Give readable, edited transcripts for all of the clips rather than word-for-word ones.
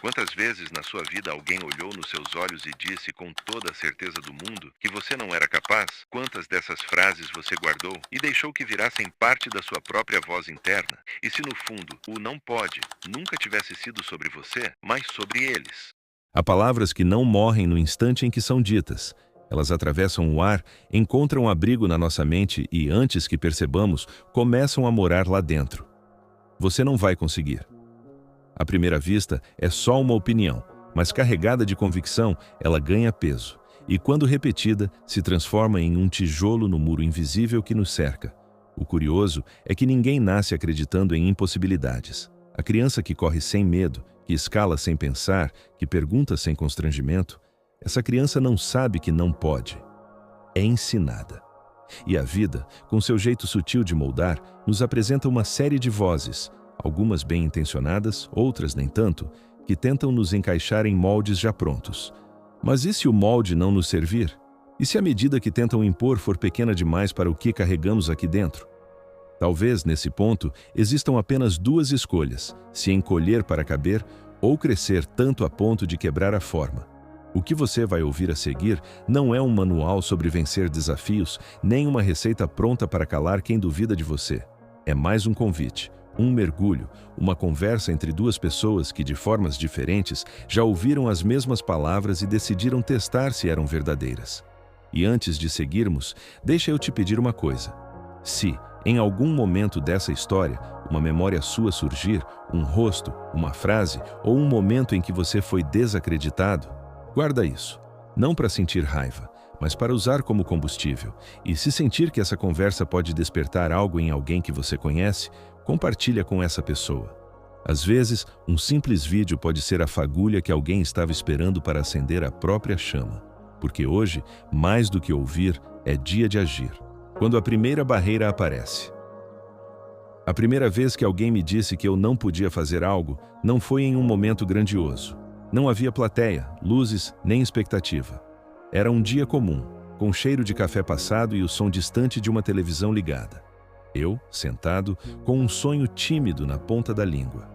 Quantas vezes na sua vida alguém olhou nos seus olhos e disse com toda a certeza do mundo que você não era capaz? Quantas dessas frases você guardou e deixou que virassem parte da sua própria voz interna? E se no fundo o não pode nunca tivesse sido sobre você, mas sobre eles? Há palavras que não morrem no instante em que são ditas. Elas atravessam o ar, encontram abrigo na nossa mente e, antes que percebamos, começam a morar lá dentro. Você não vai conseguir. À primeira vista, é só uma opinião, mas carregada de convicção, ela ganha peso. E quando repetida, se transforma em um tijolo no muro invisível que nos cerca. O curioso é que ninguém nasce acreditando em impossibilidades. A criança que corre sem medo, que escala sem pensar, que pergunta sem constrangimento, essa criança não sabe que não pode. É ensinada. E a vida, com seu jeito sutil de moldar, nos apresenta uma série de vozes, algumas bem intencionadas, outras nem tanto, que tentam nos encaixar em moldes já prontos. Mas e se o molde não nos servir? E se a medida que tentam impor for pequena demais para o que carregamos aqui dentro? Talvez, nesse ponto, existam apenas duas escolhas: se encolher para caber ou crescer tanto a ponto de quebrar a forma. O que você vai ouvir a seguir não é um manual sobre vencer desafios, nem uma receita pronta para calar quem duvida de você. É mais um convite, um mergulho, uma conversa entre duas pessoas que, de formas diferentes, já ouviram as mesmas palavras e decidiram testar se eram verdadeiras. E antes de seguirmos, deixa eu te pedir uma coisa. Se, em algum momento dessa história, uma memória sua surgir, um rosto, uma frase ou um momento em que você foi desacreditado, guarda isso, não para sentir raiva, mas para usar como combustível. E se sentir que essa conversa pode despertar algo em alguém que você conhece, compartilha com essa pessoa. Às vezes, um simples vídeo pode ser a fagulha que alguém estava esperando para acender a própria chama. Porque hoje, mais do que ouvir, é dia de agir. Quando a primeira barreira aparece. A primeira vez que alguém me disse que eu não podia fazer algo, não foi em um momento grandioso. Não havia plateia, luzes, nem expectativa. Era um dia comum, com cheiro de café passado e o som distante de uma televisão ligada. Eu, sentado, com um sonho tímido na ponta da língua.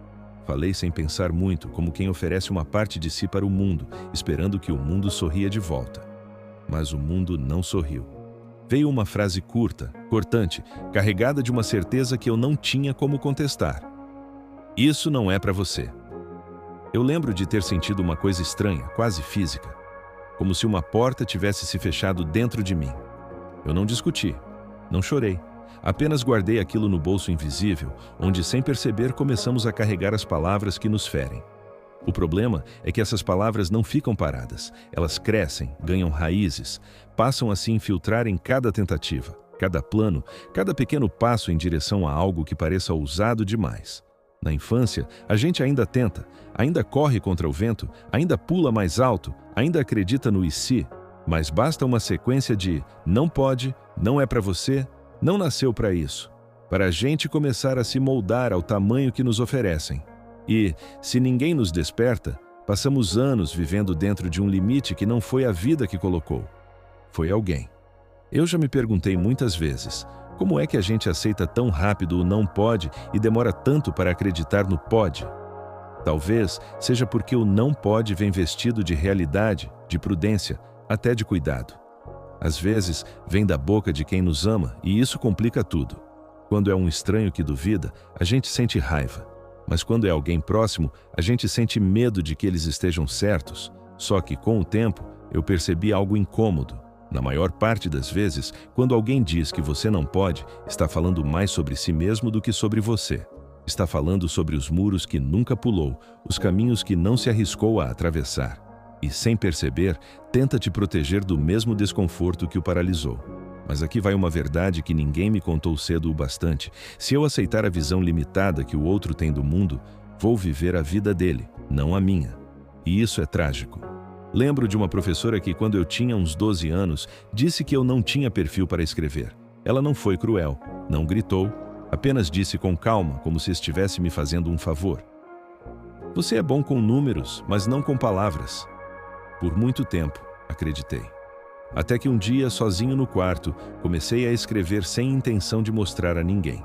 Falei sem pensar muito, como quem oferece uma parte de si para o mundo, esperando que o mundo sorria de volta. Mas o mundo não sorriu. Veio uma frase curta, cortante, carregada de uma certeza que eu não tinha como contestar. Isso não é para você. Eu lembro de ter sentido uma coisa estranha, quase física, como se uma porta tivesse se fechado dentro de mim. Eu não discuti, não chorei, apenas guardei aquilo no bolso invisível, onde sem perceber começamos a carregar as palavras que nos ferem. O problema é que essas palavras não ficam paradas, elas crescem, ganham raízes, passam a se infiltrar em cada tentativa, cada plano, cada pequeno passo em direção a algo que pareça ousado demais. Na infância, a gente ainda tenta, ainda corre contra o vento, ainda pula mais alto, ainda acredita no e se, mas basta uma sequência de não pode, não é para você, não nasceu para isso, para a gente começar a se moldar ao tamanho que nos oferecem. E, se ninguém nos desperta, passamos anos vivendo dentro de um limite que não foi a vida que colocou. Foi alguém. Eu já me perguntei muitas vezes, como é que a gente aceita tão rápido o não pode e demora tanto para acreditar no pode? Talvez seja porque o não pode vem vestido de realidade, de prudência, até de cuidado. Às vezes, vem da boca de quem nos ama e isso complica tudo. Quando é um estranho que duvida, a gente sente raiva. Mas quando é alguém próximo, a gente sente medo de que eles estejam certos. Só que, com o tempo, eu percebi algo incômodo. Na maior parte das vezes, quando alguém diz que você não pode, está falando mais sobre si mesmo do que sobre você. Está falando sobre os muros que nunca pulou, os caminhos que não se arriscou a atravessar. E, sem perceber, tenta te proteger do mesmo desconforto que o paralisou. Mas aqui vai uma verdade que ninguém me contou cedo o bastante. Se eu aceitar a visão limitada que o outro tem do mundo, vou viver a vida dele, não a minha. E isso é trágico. Lembro de uma professora que, quando eu tinha uns 12 anos, disse que eu não tinha perfil para escrever. Ela não foi cruel, não gritou, apenas disse com calma, como se estivesse me fazendo um favor. Você é bom com números, mas não com palavras. Por muito tempo, acreditei. Até que um dia, sozinho no quarto, comecei a escrever sem intenção de mostrar a ninguém.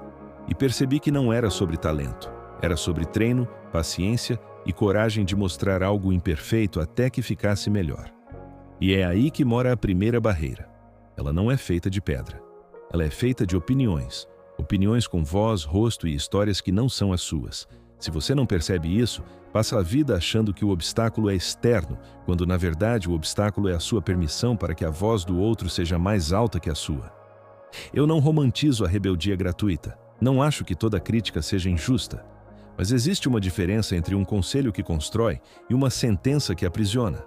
E percebi que não era sobre talento. Era sobre treino, paciência e coragem de mostrar algo imperfeito até que ficasse melhor. E é aí que mora a primeira barreira. Ela não é feita de pedra. Ela é feita de opiniões. Opiniões com voz, rosto e histórias que não são as suas. Se você não percebe isso, passa a vida achando que o obstáculo é externo, quando na verdade o obstáculo é a sua permissão para que a voz do outro seja mais alta que a sua. Eu não romantizo a rebeldia gratuita. Não acho que toda crítica seja injusta. Mas existe uma diferença entre um conselho que constrói e uma sentença que aprisiona.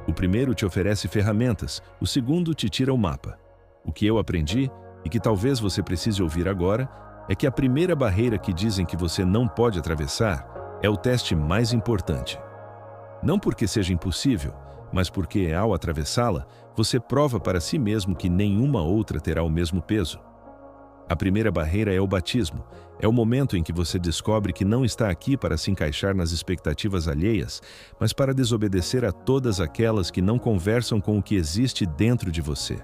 O primeiro te oferece ferramentas, o segundo te tira o mapa. O que eu aprendi, e que talvez você precise ouvir agora, é que a primeira barreira que dizem que você não pode atravessar é o teste mais importante. Não porque seja impossível, mas porque, ao atravessá-la, você prova para si mesmo que nenhuma outra terá o mesmo peso. A primeira barreira é o batismo. É o momento em que você descobre que não está aqui para se encaixar nas expectativas alheias, mas para desobedecer a todas aquelas que não conversam com o que existe dentro de você.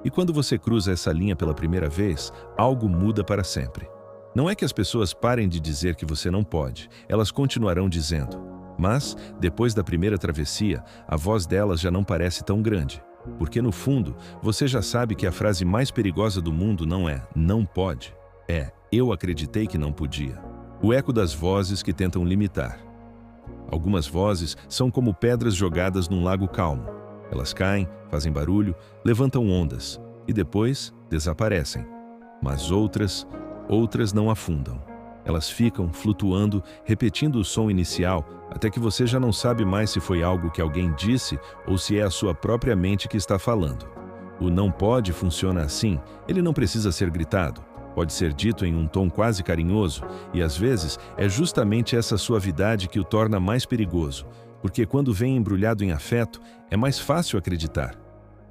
E quando você cruza essa linha pela primeira vez, algo muda para sempre. Não é que as pessoas parem de dizer que você não pode, elas continuarão dizendo. Mas, depois da primeira travessia, a voz delas já não parece tão grande. Porque no fundo, você já sabe que a frase mais perigosa do mundo não é "não pode", é "eu acreditei que não podia". O eco das vozes que tentam limitar. Algumas vozes são como pedras jogadas num lago calmo. Elas caem, fazem barulho, levantam ondas e depois desaparecem. Mas outras não afundam. Elas ficam flutuando, repetindo o som inicial, até que você já não sabe mais se foi algo que alguém disse ou se é a sua própria mente que está falando. O "não pode" funciona assim, ele não precisa ser gritado. Pode ser dito em um tom quase carinhoso, e às vezes é justamente essa suavidade que o torna mais perigoso, porque quando vem embrulhado em afeto, é mais fácil acreditar.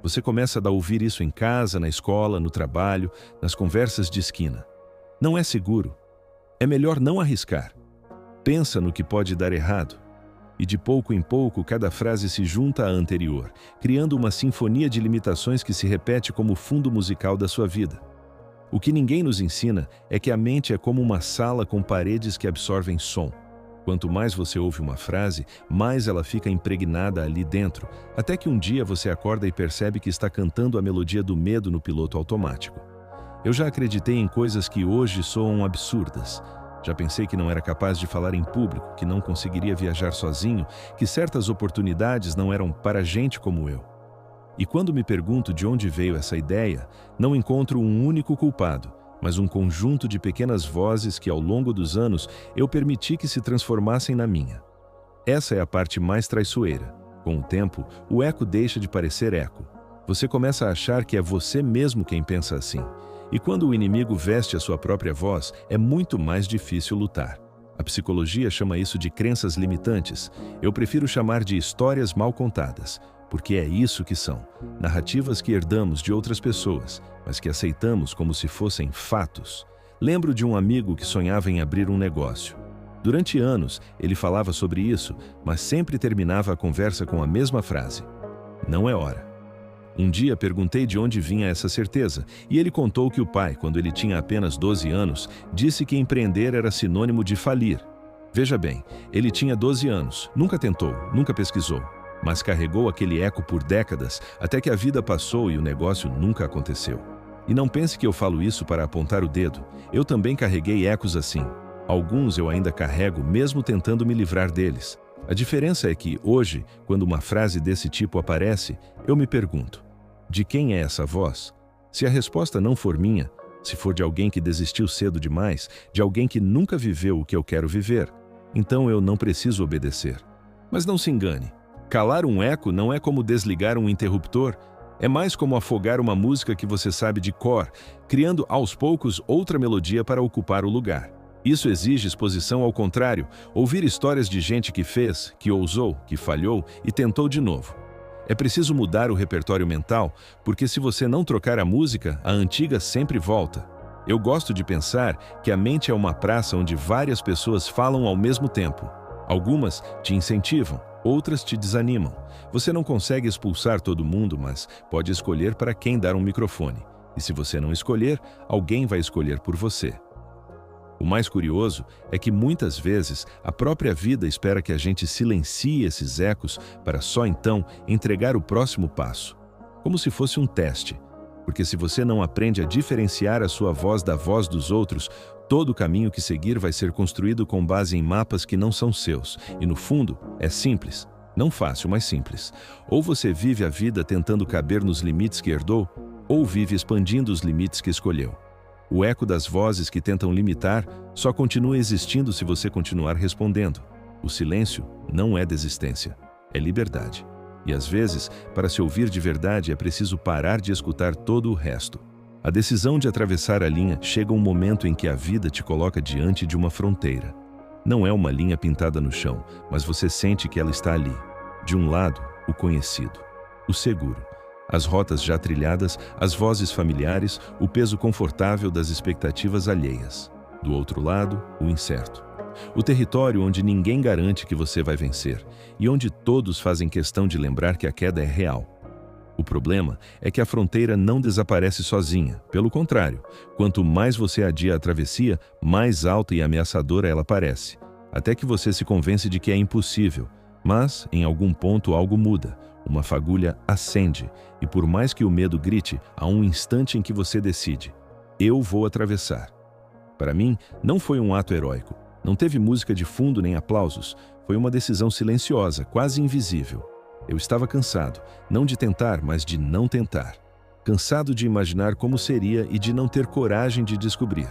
Você começa a ouvir isso em casa, na escola, no trabalho, nas conversas de esquina. Não é seguro. É melhor não arriscar. Pensa no que pode dar errado. E de pouco em pouco, cada frase se junta à anterior, criando uma sinfonia de limitações que se repete como o fundo musical da sua vida. O que ninguém nos ensina é que a mente é como uma sala com paredes que absorvem som. Quanto mais você ouve uma frase, mais ela fica impregnada ali dentro, até que um dia você acorda e percebe que está cantando a melodia do medo no piloto automático. Eu já acreditei em coisas que hoje soam absurdas. Já pensei que não era capaz de falar em público, que não conseguiria viajar sozinho, que certas oportunidades não eram para gente como eu. E quando me pergunto de onde veio essa ideia, não encontro um único culpado, mas um conjunto de pequenas vozes que ao longo dos anos eu permiti que se transformassem na minha. Essa é a parte mais traiçoeira. Com o tempo, o eco deixa de parecer eco. Você começa a achar que é você mesmo quem pensa assim. E quando o inimigo veste a sua própria voz, é muito mais difícil lutar. A psicologia chama isso de crenças limitantes. Eu prefiro chamar de histórias mal contadas, porque é isso que são. Narrativas que herdamos de outras pessoas, mas que aceitamos como se fossem fatos. Lembro de um amigo que sonhava em abrir um negócio. Durante anos, ele falava sobre isso, mas sempre terminava a conversa com a mesma frase: "Não é hora". Um dia perguntei de onde vinha essa certeza, e ele contou que o pai, quando ele tinha apenas 12 anos, disse que empreender era sinônimo de falir. Veja bem, ele tinha 12 anos, nunca tentou, nunca pesquisou, mas carregou aquele eco por décadas, até que a vida passou e o negócio nunca aconteceu. E não pense que eu falo isso para apontar o dedo, eu também carreguei ecos assim. Alguns eu ainda carrego, mesmo tentando me livrar deles. A diferença é que, hoje, quando uma frase desse tipo aparece, eu me pergunto: de quem é essa voz? Se a resposta não for minha, se for de alguém que desistiu cedo demais, de alguém que nunca viveu o que eu quero viver, então eu não preciso obedecer. Mas não se engane, calar um eco não é como desligar um interruptor, é mais como afogar uma música que você sabe de cor, criando aos poucos outra melodia para ocupar o lugar. Isso exige exposição ao contrário, ouvir histórias de gente que fez, que ousou, que falhou e tentou de novo. É preciso mudar o repertório mental, porque se você não trocar a música, a antiga sempre volta. Eu gosto de pensar que a mente é uma praça onde várias pessoas falam ao mesmo tempo. Algumas te incentivam, outras te desanimam. Você não consegue expulsar todo mundo, mas pode escolher para quem dar um microfone. E se você não escolher, alguém vai escolher por você. O mais curioso é que muitas vezes a própria vida espera que a gente silencie esses ecos para só então entregar o próximo passo, como se fosse um teste. Porque se você não aprende a diferenciar a sua voz da voz dos outros, todo o caminho que seguir vai ser construído com base em mapas que não são seus. E no fundo, é simples. Não fácil, mas simples. Ou você vive a vida tentando caber nos limites que herdou, ou vive expandindo os limites que escolheu. O eco das vozes que tentam limitar só continua existindo se você continuar respondendo. O silêncio não é desistência, é liberdade. E às vezes, para se ouvir de verdade, é preciso parar de escutar todo o resto. A decisão de atravessar a linha chega um momento em que a vida te coloca diante de uma fronteira. Não é uma linha pintada no chão, mas você sente que ela está ali. De um lado, o conhecido, o seguro. As rotas já trilhadas, as vozes familiares, o peso confortável das expectativas alheias. Do outro lado, o incerto. O território onde ninguém garante que você vai vencer e onde todos fazem questão de lembrar que a queda é real. O problema é que a fronteira não desaparece sozinha. Pelo contrário, quanto mais você adia a travessia, mais alta e ameaçadora ela parece, até que você se convence de que é impossível. Mas, em algum ponto, algo muda. Uma fagulha acende, e por mais que o medo grite, há um instante em que você decide: eu vou atravessar. Para mim, não foi um ato heróico. Não teve música de fundo nem aplausos. Foi uma decisão silenciosa, quase invisível. Eu estava cansado, não de tentar, mas de não tentar. Cansado de imaginar como seria e de não ter coragem de descobrir.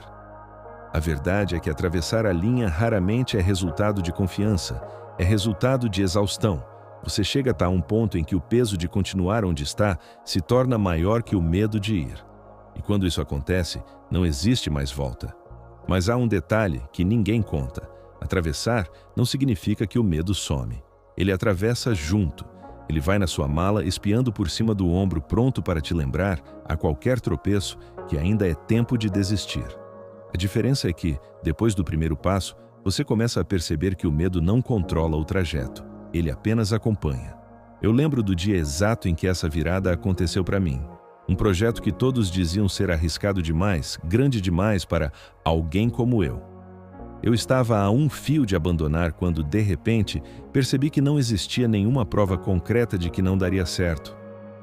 A verdade é que atravessar a linha raramente é resultado de confiança, é resultado de exaustão. Você chega a um ponto em que o peso de continuar onde está se torna maior que o medo de ir. E quando isso acontece, não existe mais volta. Mas há um detalhe que ninguém conta. Atravessar não significa que o medo some. Ele atravessa junto. Ele vai na sua mala, espiando por cima do ombro, pronto para te lembrar, a qualquer tropeço, que ainda é tempo de desistir. A diferença é que, depois do primeiro passo, você começa a perceber que o medo não controla o trajeto. Ele apenas acompanha. Eu lembro do dia exato em que essa virada aconteceu para mim. Um projeto que todos diziam ser arriscado demais, grande demais para alguém como eu. Eu estava a um fio de abandonar quando, de repente, percebi que não existia nenhuma prova concreta de que não daria certo.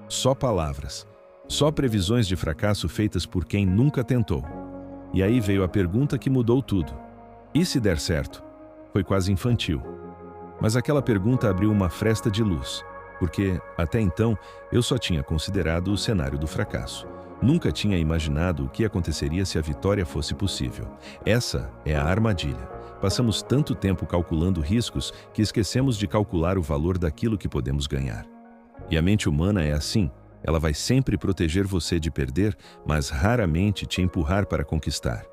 Só palavras. Só previsões de fracasso feitas por quem nunca tentou. E aí veio a pergunta que mudou tudo. E se der certo? Foi quase infantil. Mas aquela pergunta abriu uma fresta de luz, porque, até então, eu só tinha considerado o cenário do fracasso. Nunca tinha imaginado o que aconteceria se a vitória fosse possível. Essa é a armadilha. Passamos tanto tempo calculando riscos que esquecemos de calcular o valor daquilo que podemos ganhar. E a mente humana é assim. Ela vai sempre proteger você de perder, mas raramente te empurrar para conquistar.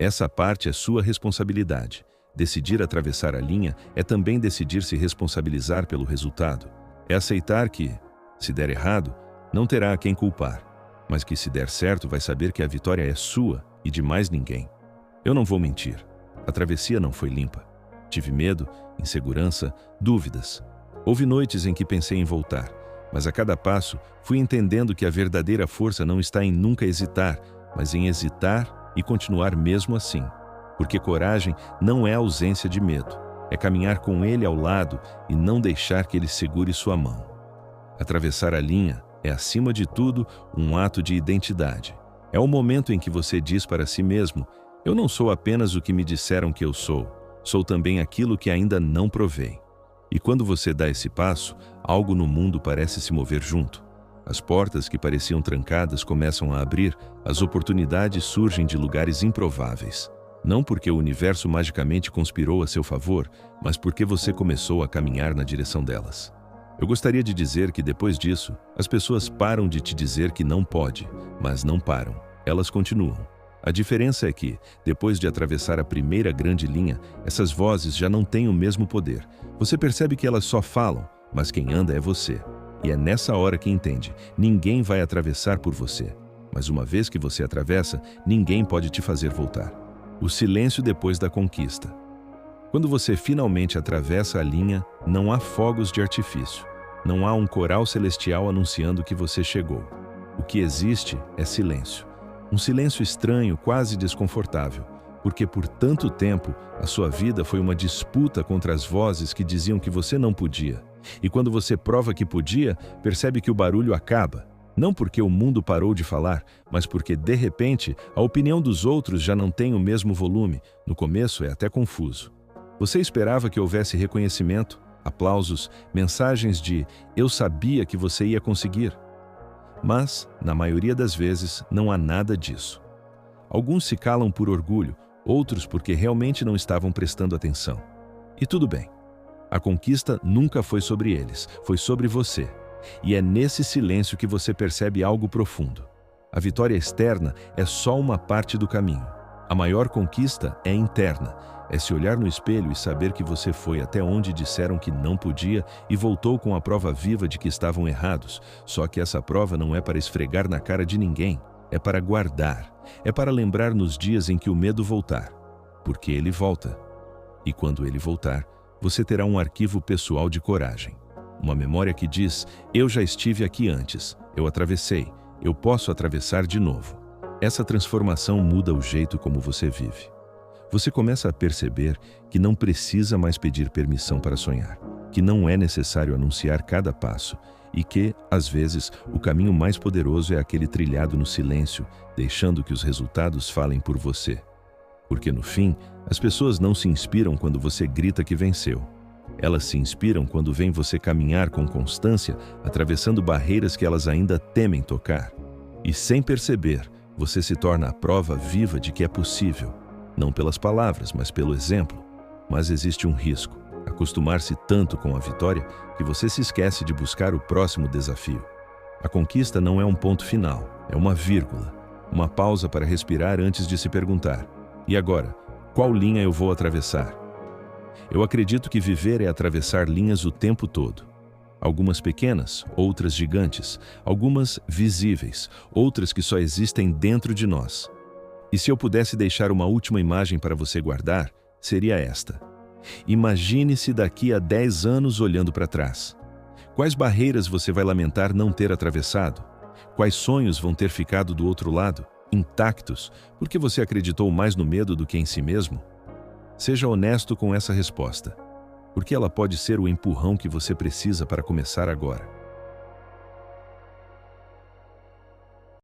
Essa parte é sua responsabilidade. Decidir atravessar a linha é também decidir se responsabilizar pelo resultado. É aceitar que, se der errado, não terá a quem culpar, mas que se der certo vai saber que a vitória é sua e de mais ninguém. Eu não vou mentir. A travessia não foi limpa. Tive medo, insegurança, dúvidas. Houve noites em que pensei em voltar, mas a cada passo fui entendendo que a verdadeira força não está em nunca hesitar, mas em hesitar e continuar mesmo assim. Porque coragem não é ausência de medo, é caminhar com ele ao lado e não deixar que ele segure sua mão. Atravessar a linha é, acima de tudo, um ato de identidade. É o momento em que você diz para si mesmo: eu não sou apenas o que me disseram que eu sou também aquilo que ainda não provei. E quando você dá esse passo, algo no mundo parece se mover junto. As portas que pareciam trancadas começam a abrir, as oportunidades surgem de lugares improváveis. Não porque o universo magicamente conspirou a seu favor, mas porque você começou a caminhar na direção delas. Eu gostaria de dizer que depois disso, as pessoas param de te dizer que não pode, mas não param. Elas continuam. A diferença é que, depois de atravessar a primeira grande linha, essas vozes já não têm o mesmo poder. Você percebe que elas só falam, mas quem anda é você. E é nessa hora que entende: ninguém vai atravessar por você. Mas uma vez que você atravessa, ninguém pode te fazer voltar. O silêncio depois da conquista. Quando você finalmente atravessa a linha, não há fogos de artifício. Não há um coral celestial anunciando que você chegou. O que existe é silêncio. Um silêncio estranho, quase desconfortável, Porque por tanto tempo, a sua vida foi uma disputa contra as vozes que diziam que você não podia. E quando você prova que podia, percebe que o barulho acaba. Não porque o mundo parou de falar, mas porque, de repente, a opinião dos outros já não tem o mesmo volume. No começo é até confuso. Você esperava que houvesse reconhecimento, aplausos, mensagens de "eu sabia que você ia conseguir". Mas, na maioria das vezes, não há nada disso. Alguns se calam por orgulho, outros porque realmente não estavam prestando atenção. E tudo bem. A conquista nunca foi sobre eles, foi sobre você. E é nesse silêncio que você percebe algo profundo. A vitória externa é só uma parte do caminho. A maior conquista é interna. É se olhar no espelho e saber que você foi até onde disseram que não podia e voltou com a prova viva de que estavam errados. Só que essa prova não é para esfregar na cara de ninguém. É para guardar. É para lembrar nos dias em que o medo voltar. Porque ele volta. E quando ele voltar, você terá um arquivo pessoal de coragem. Uma memória que diz: eu já estive aqui antes, eu atravessei, eu posso atravessar de novo. Essa transformação muda o jeito como você vive. Você começa a perceber que não precisa mais pedir permissão para sonhar, que não é necessário anunciar cada passo e que, às vezes, o caminho mais poderoso é aquele trilhado no silêncio, deixando que os resultados falem por você. Porque, no fim, as pessoas não se inspiram quando você grita que venceu. Elas se inspiram quando veem você caminhar com constância, atravessando barreiras que elas ainda temem tocar. E, sem perceber, você se torna a prova viva de que é possível. Não pelas palavras, mas pelo exemplo. Mas existe um risco: acostumar-se tanto com a vitória que você se esquece de buscar o próximo desafio. A conquista não é um ponto final, é uma vírgula, uma pausa para respirar antes de se perguntar: e agora, qual linha eu vou atravessar? Eu acredito que viver é atravessar linhas o tempo todo. Algumas pequenas, outras gigantes, algumas visíveis, outras que só existem dentro de nós. E se eu pudesse deixar uma última imagem para você guardar, seria esta. Imagine-se daqui a 10 anos olhando para trás. Quais barreiras você vai lamentar não ter atravessado? Quais sonhos vão ter ficado do outro lado, intactos, porque você acreditou mais no medo do que em si mesmo? Seja honesto com essa resposta, porque ela pode ser o empurrão que você precisa para começar agora.